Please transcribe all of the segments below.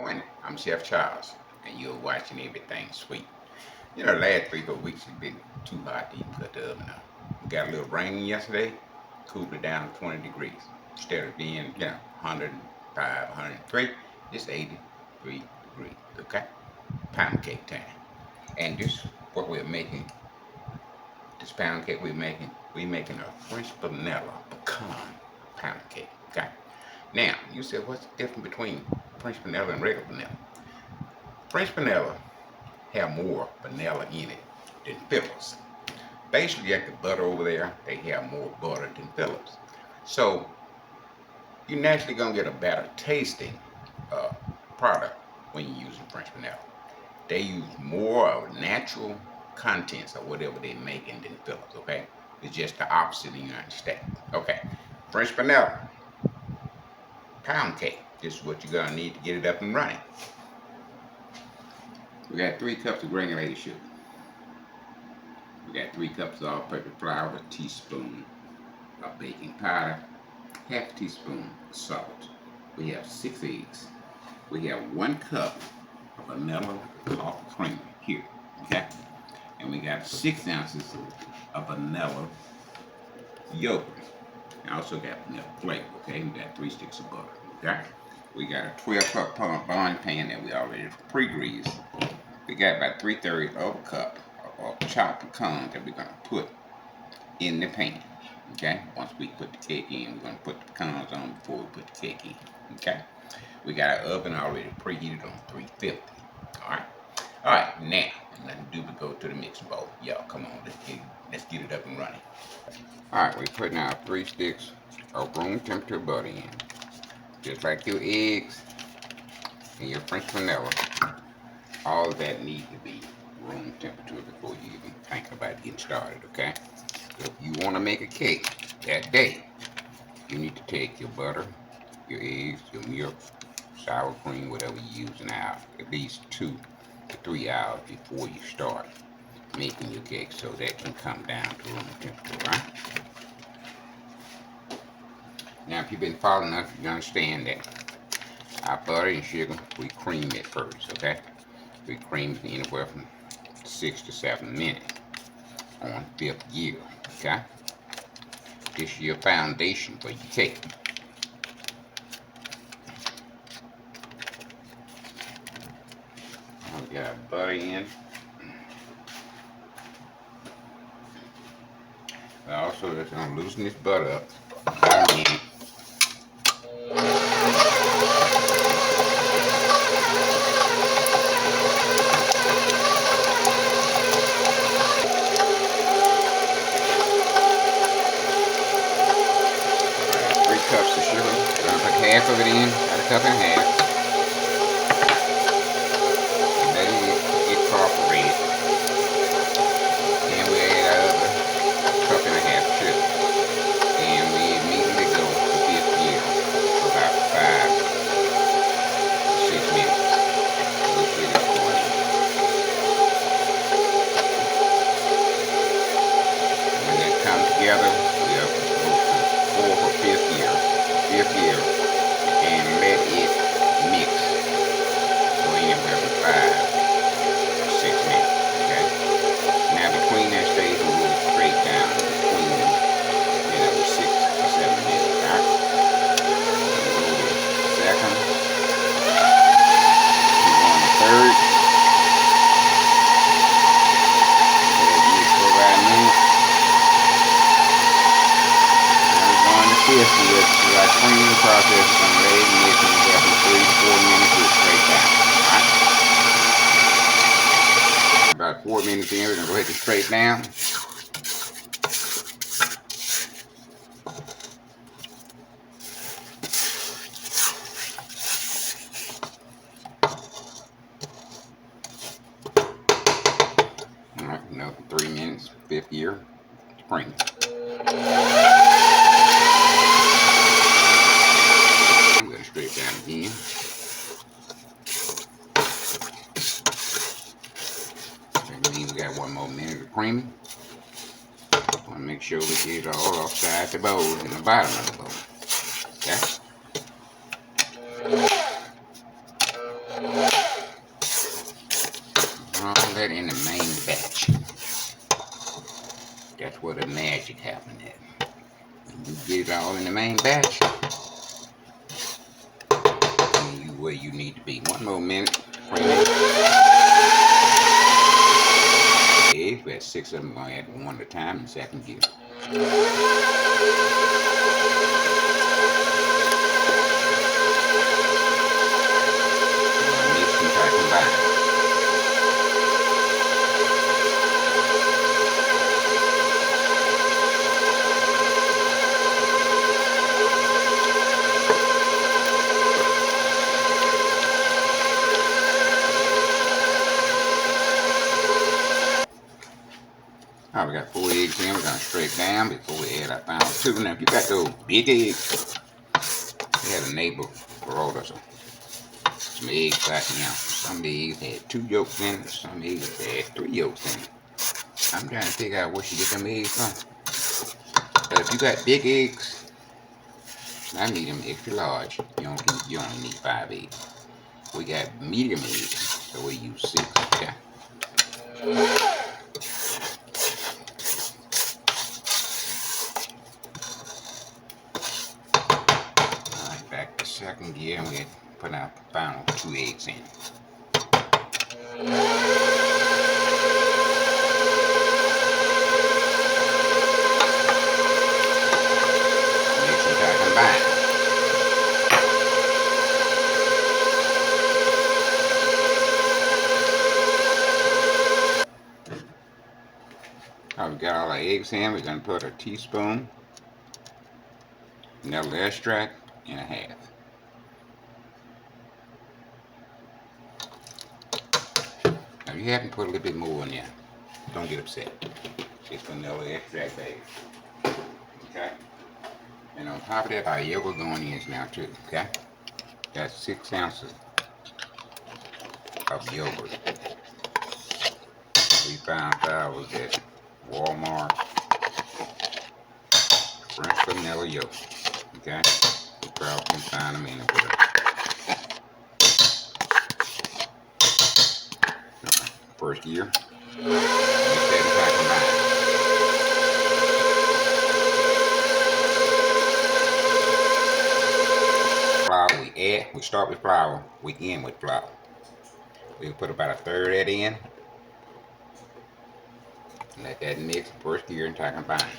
Morning. I'm Chef Charles, and you're watching Everything Sweet. You know, the last 3 4 weeks has been too hot to even cut the oven on. We got a little rain yesterday, cooled it down to 20 degrees. Instead of being, 105, 103, it's 83 degrees, okay? Pound cake time. And this, what we're making, this pound cake we're making a French vanilla pecan pound cake, okay? Now, you said, what's the difference between French vanilla and regular vanilla? French vanilla have more vanilla in it than Phillips. Basically, like the butter over there, they have more butter than Phillips. So you're naturally gonna get a better tasting uh, product when you're using French vanilla. They use more of natural contents or whatever they're making than Phillips. Okay, it's just the opposite in the United States. Okay, French vanilla pound cake. This is what you're gonna need to get it up and running. We got 3 cups of granulated sugar. We got 3 cups of all-purpose flour, a teaspoon of baking powder, half a teaspoon of salt. We have 6 eggs. We have 1 cup of vanilla coffee creamer here, okay? And we got 6 ounces of vanilla yogurt. I also got vanilla flavor, okay? We got 3 sticks of butter, okay? We got a 12-cup bond pan that we already pre-greased. We got about 3/3 of a cup of chopped pecans that we're gonna put in the pan. Okay, once we put the cake in, we're gonna put the pecans on before we put the cake in. Okay, we got our oven already preheated on 350. All right. Now nothing to do but go to the mixing bowl. Y'all, come on, let's get it up and running. All right, we're putting our 3 sticks of room temperature butter in, just like your eggs and your French vanilla. All of that needs to be room temperature before you even think about getting started, okay? So if you want to make a cake that day, you need to take your butter, your eggs, your milk, sour cream, whatever you're using out, at least 2 to 3 hours before you start making your cake so that can come down to room temperature, right? Now, if you've been following us, you understand that our butter and sugar, we cream it first, okay? We cream it anywhere from 6 to 7 minutes on 5th year, okay? This is your foundation for your cake. We got butter in. But also, just gonna loosen this butter up. Cups of sugar. We're gonna put half of it in, about a cup and a half. And let it get incorporated. And we add our other cup and a half of sugar. And we immediately go to 5th year for about 5 to 6 minutes. We'll sugar is going in. And when that comes together, we'll go to 4th or 5th year. 5th year, and let it mix for anywhere from 5 to 6 minutes, okay? Now between that stage, we move straight down between them, 6 to 7 minutes, all right? So we go to 2nd, we go on the 3rd, let it mix for about a minute. Now we're going to 5th year. Our cleaning process is going to let it mix and go from 3 to 4 minutes to straight down. Alright? About 4 minutes in, we're going to go ahead and straight down. Alright, another 3 minutes, 5th year, spring. Straight down again. That means we got 1 more minute of creaming. Want to make sure we get it all offside the bowl and the bottom of the bowl. Okay. That's where the magic happened at. When you get it all in the main batch, then you where you need to be. One more minute. Eggs, we had 6 of them. I add one at a time in second gear. Mix and try to combine. Alright, we got 4 eggs in. We're going to scrape down before we add our final 2. Now, if you got those big eggs, we had a neighbor brought us some eggs back in. Some of the eggs had 2 yolks in it. Some eggs had 3 yolks in it. I'm trying to figure out where she get them eggs from. But if you got big eggs, I need them extra large. You only need 5 eggs. We got medium eggs, so we use 6. Okay. Alright, back to second gear, and we put our final 2 eggs in. Mix and try to combine. Alright, we got all our eggs in. We're going to put a teaspoon vanilla extract and a half. Now, you have to put a little bit more in there. Don't get upset. It's vanilla extract, baby. Okay? And on top of that, our yogurt going in now, too. Okay? That's 6 ounces of yogurt. We found ours at Walmart. French vanilla yogurt. Okay? You probably can find them anywhere. First gear. Mix that and combine. Flour we start with flour, we end with flour. We'll put about 1/3 of that in. Let that mix first gear and try to combine.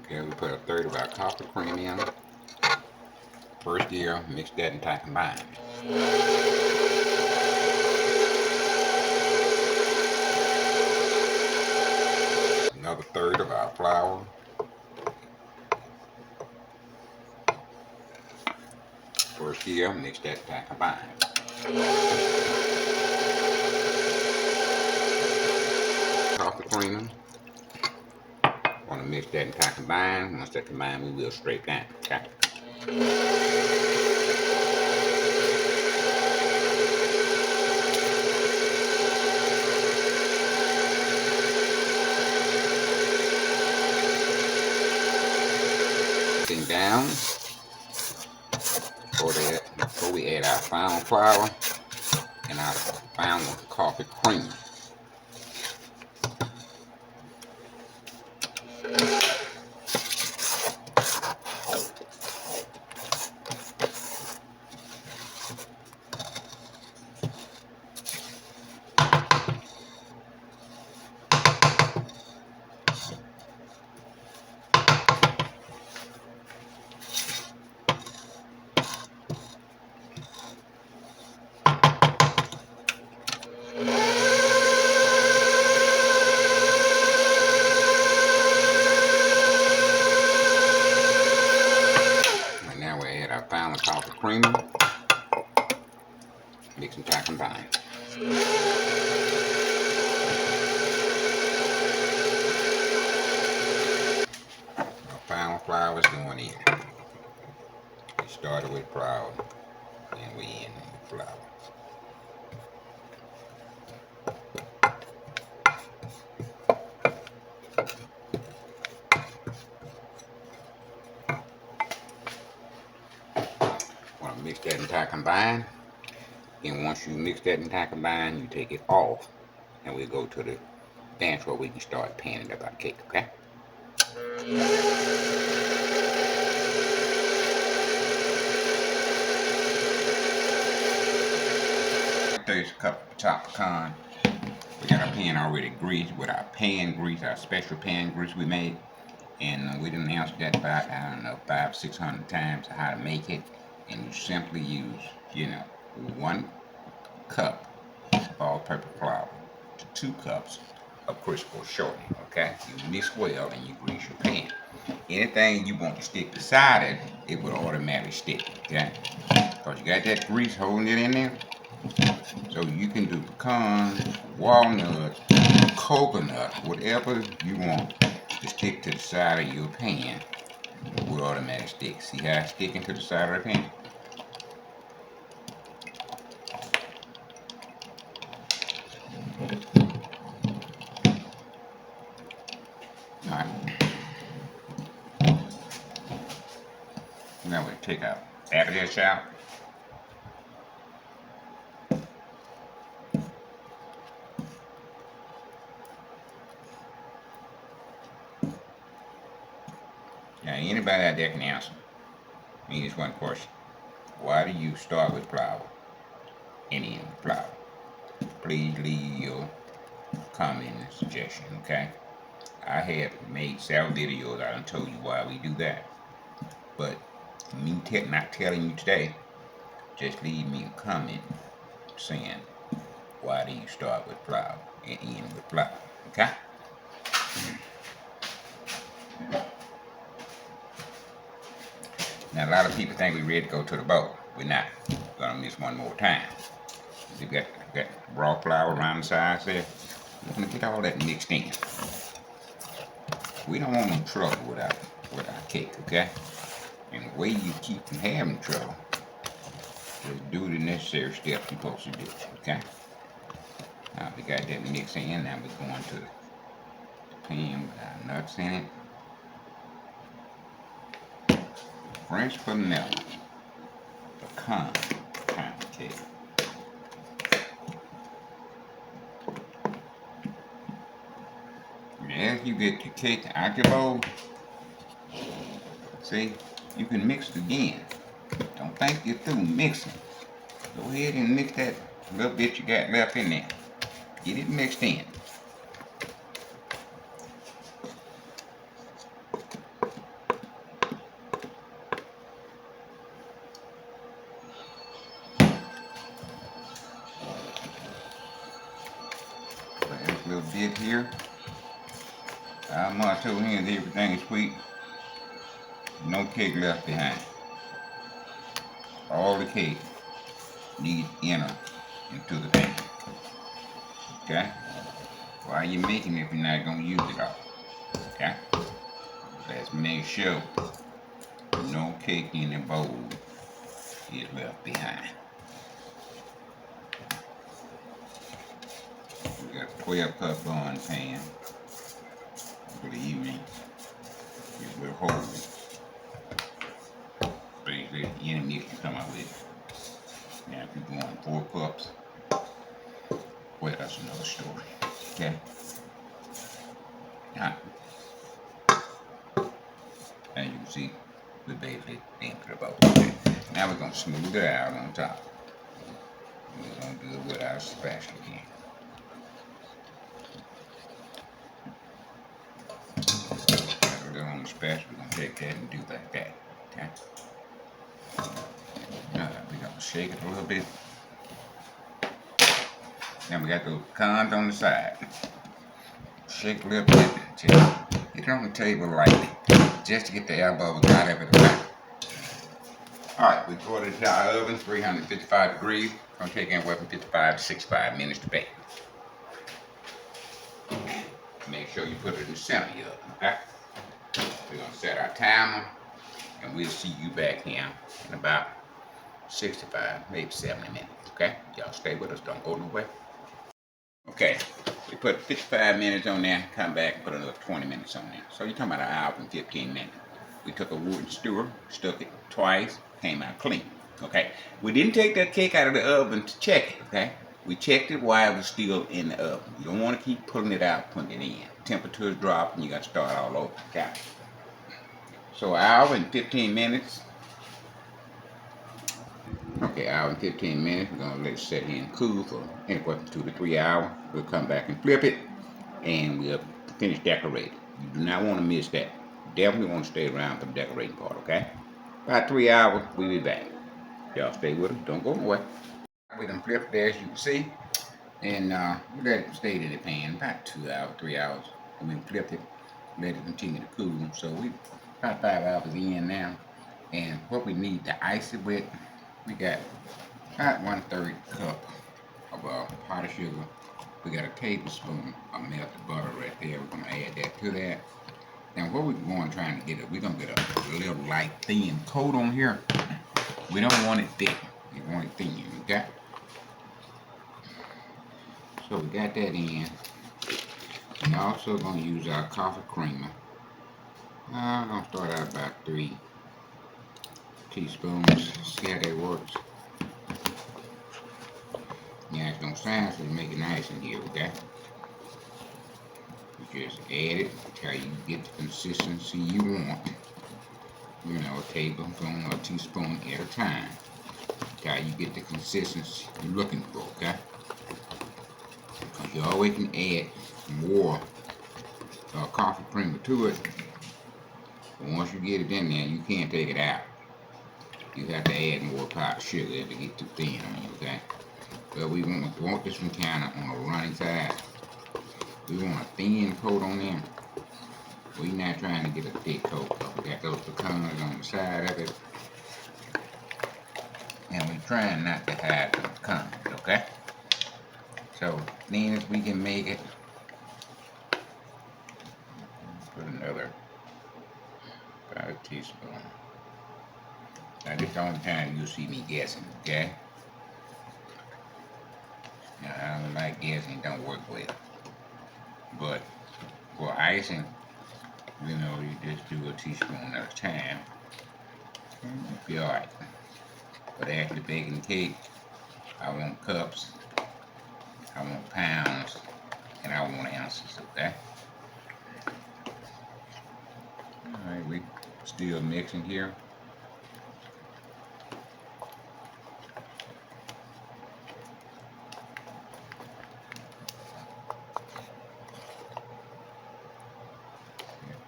Okay, we put 1/3 of our coffee cream in. First gear, mix that and try to combine. Another 1/3 of our flour. First gear, mix that and try to combine. Coffee cream. Want to mix that and try to combine. Once that combine, we will scrape down. Okay. Down before we add our final flour and our final coffee cream. Final coffee creamer. Mix and try to combine. Our final flour is going in. We started with flour and we end with flour. combine. And once you mix that entire combine, you take it off, and we go to the bench where we can start panning up our cake. Okay. There's a cup of top pecan. We got our pan already greased with our pan grease, our special pan grease we made. And we done announced that about, I don't know, 500-600 times how to make it. And you simply use, 1 cup of all-purpose flour to 2 cups of Crisco shortening, okay? You mix well and you grease your pan. Anything you want to stick beside it, it will automatically stick, okay? Because you got that grease holding it in there. So you can do pecan, walnuts, coconut, whatever you want to stick to the side of your pan will automatically stick. See how it's sticking to the side of the pan? Alright. Now we take our avocado out. Now anybody out there can answer me this one question. Why do you start with flour and end with flour? Please leave your comment and suggestion, okay? I have made several videos. I done told you why we do that. But me not telling you today, just leave me a comment saying, why do you start with flour and end with flour, okay? Now a lot of people think we're ready to go to the bowl. We're not. We're gonna miss one more time. You got raw flour around the sides there. We're gonna get all that mixed in. We don't want no trouble with our cake, okay? And the way you keep from having trouble is do the necessary steps you're supposed to do, okay? Now we got that mix in. Now we're going to the pan with our nuts in it. French vanilla, pecan pound cake. And as you get your cake out your bowl, see, you can mix it again. Don't think you're through mixing. Go ahead and mix that little bit you got left in there. Get it mixed in. Last little bit here. Our motto here is everything is sweet. No cake left behind. All the cake needs to enter into the pan. Okay? While you're making it, if you're not going to use it all. Okay? Let's make sure no cake in the bowl is left behind. We got a 12-cup bun pan. Believe me, it will hold. Basically, any mix you come up with. Now, if you're going 4 cups, well, that's another story. Okay? Now, as you can see, we basically empty the bowl. Okay? Now we're going to smooth it out on top. We're going to do it with our spatula again. On the spatula, we're going to take that and do like that. Okay? We're going to shake it a little bit. Now we got those pecans on the side. Shake a little bit. Just get it on the table lightly. Just to get the air bubbles out of it. Alright, we put it in our oven, 355 degrees. It's going to take anywhere from 55 to 65 minutes to bake. Make sure you put it in the center of the oven, okay? We're going to set our timer, and we'll see you back here in about 65, maybe 70 minutes, okay? Y'all stay with us, don't go nowhere. Okay, we put 55 minutes on there, come back and put another 20 minutes on there. So you're talking about an hour and 15 minutes. We took a wooden skewer, stuck it twice, came out clean, Okay, we didn't take that cake out of the oven to check it. Okay, we checked it while it was still in the oven. You don't want to keep pulling it out, putting it in. Temperatures drop and you got to start all over. Okay. So an hour and 15 minutes. Okay, hour and 15 minutes. We're gonna let it set here and cool for anywhere from 2 to 3 hours. We'll come back and flip it, and we'll finish decorating. You do not want to miss that. Definitely want to stay around for the decorating part. Okay. About 3 hours, we'll be back. Y'all stay with us. Don't go away. We done flipped there, as you can see, and we let it stay in the pan about 2 hours, 3 hours, and we flipped it, let it continue to cool. So we about 5 hours in now, and what we need to ice it with, we got about 1/3 cup of powdered sugar. We got a tablespoon of melted butter right there. We're gonna add that to that. And what we're going trying to get it, we're gonna get a little light thin coat on here. We don't want it thick. We want it thin, okay? So we got that in. And also gonna use our coffee creamer. I'm gonna start out about 3 teaspoons. See how that works. Yeah, it's gonna sound so you make it nice in here, okay? You just add it until you get the consistency you want. You know, a tablespoon or a teaspoon at a time. Until you get the consistency you're looking for, okay? Because you always can add more coffee creamer to it. But once you get it in there, you can't take it out. You have to add more powdered sugar if it get too thin on you, okay? But we want this one kind of on a running side. We want a thin coat on there. We're not trying to get a thick coat. We got those pecans on the side of it. And we're trying not to hide the pecans, okay? So, thin as we can make it. Put another about a teaspoon. Now, this is the only time you'll see me guessing, okay? Now, I don't like guessing, it don't work well. But for icing, you know, you just do a teaspoon at a time. And you'll be alright. But after baking the cake, I want cups, I want pounds, and I want ounces, okay? Alright, we still mixing here.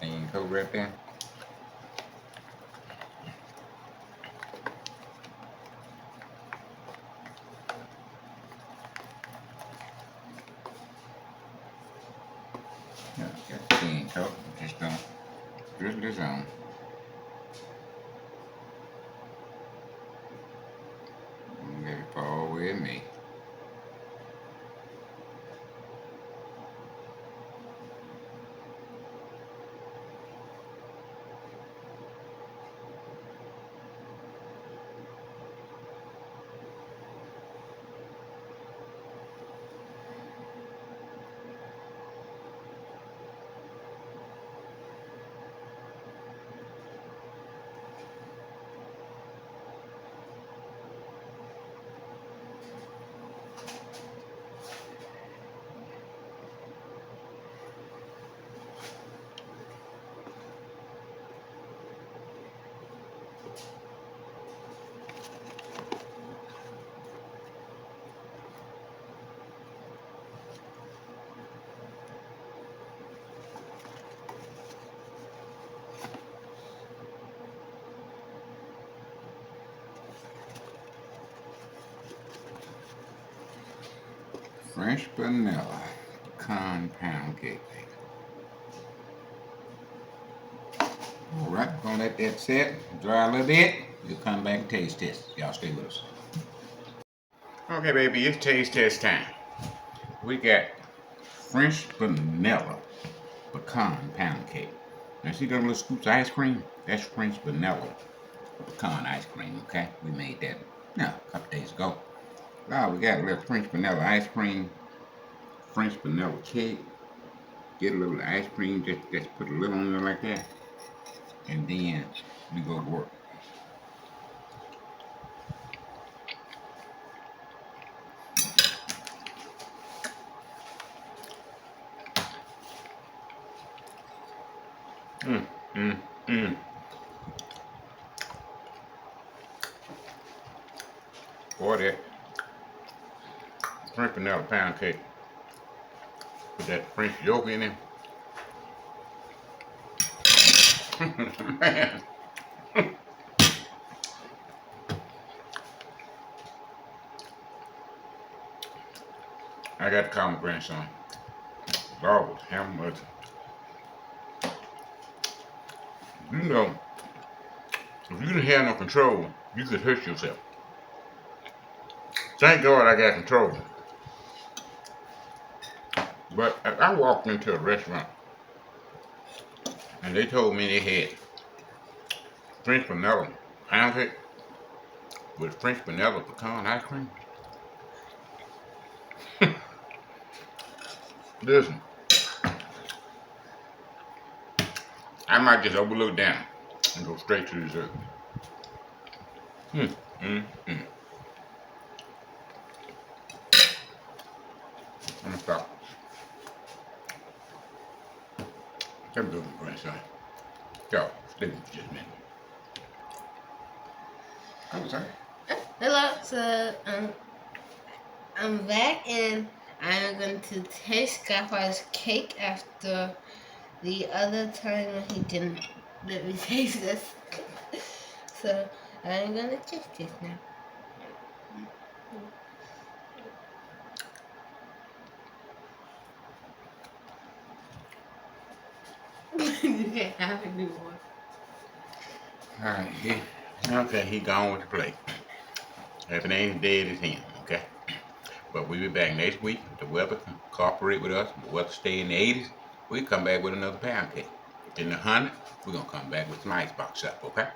Thin coat right there. Yeah, got thin coat, just don't drizzle this on. And let it fall with me. French vanilla pecan pound cake. Alright, gonna let that set, dry a little bit. We'll come back and taste test. Y'all stay with us. Okay, baby, it's taste test time. We got French vanilla pecan pound cake. Now see those little scoops of ice cream? That's French vanilla pecan ice cream, okay? We made that a couple days ago. Now we got a little French vanilla ice cream, French vanilla cake. Get a little ice cream, just put a little on there like that. And then we go to work. Mm, mm, mm. Boy, that French vanilla pound cake with that French yolk in it. Man, I got to call my grandson. Lord, how much? You know, if you didn't have no control, you could hurt yourself. Thank God I got control. But I walked into a restaurant and they told me they had French vanilla pound cake with French vanilla pecan ice cream. Listen, I might just overlook down and go straight to dessert. Hmm. Mm, mm. I'm gonna stop. Have a good one, grandson. Yo, stay with me just a minute. I'm sorry. Hello, so I'm back and I'm going to taste Godfather's cake after the other time when he didn't let me taste this. So I'm gonna taste this now. You can't have it anymore. All right, okay, he gone with the plate. If it ain't dead, it's him, okay? But we'll be back next week. If the weather can cooperate with us, the weather stay in the 80s, we come back with another pound cake. In the 100, we're going to come back with some icebox stuff, okay?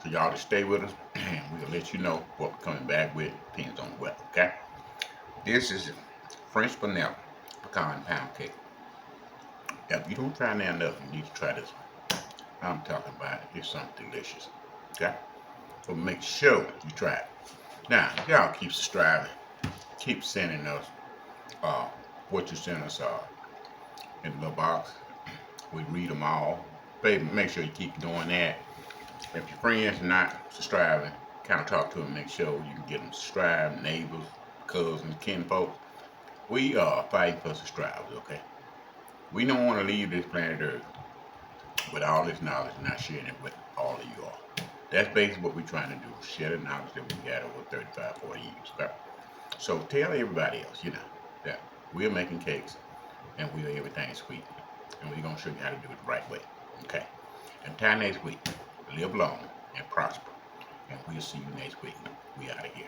So y'all just stay with us, and we'll let you know what we're coming back with. Depends on the weather, okay? This is French vanilla pecan pound cake. If you don't try now enough, you need to try this one. I'm talking about it's something delicious, okay? So make sure you try it. Now, y'all keep subscribing. Keep sending us uh, what you send us in the little box. We read them all. Baby, make sure you keep doing that. If your friends are not subscribing, kind of talk to them. Make sure you can get them subscribed. Neighbors, cousins, kinfolks. We are fighting for subscribers, okay? We don't want to leave this planet Earth with all this knowledge and not sharing it with all of you all. That's basically what we're trying to do. Share the knowledge that we got over 35, 40 years. Okay? So tell everybody else, that we're making cakes and we are everything sweet. And we're going to show you how to do it the right way. Okay? Until next week, live long and prosper. And we'll see you next week. We out of here.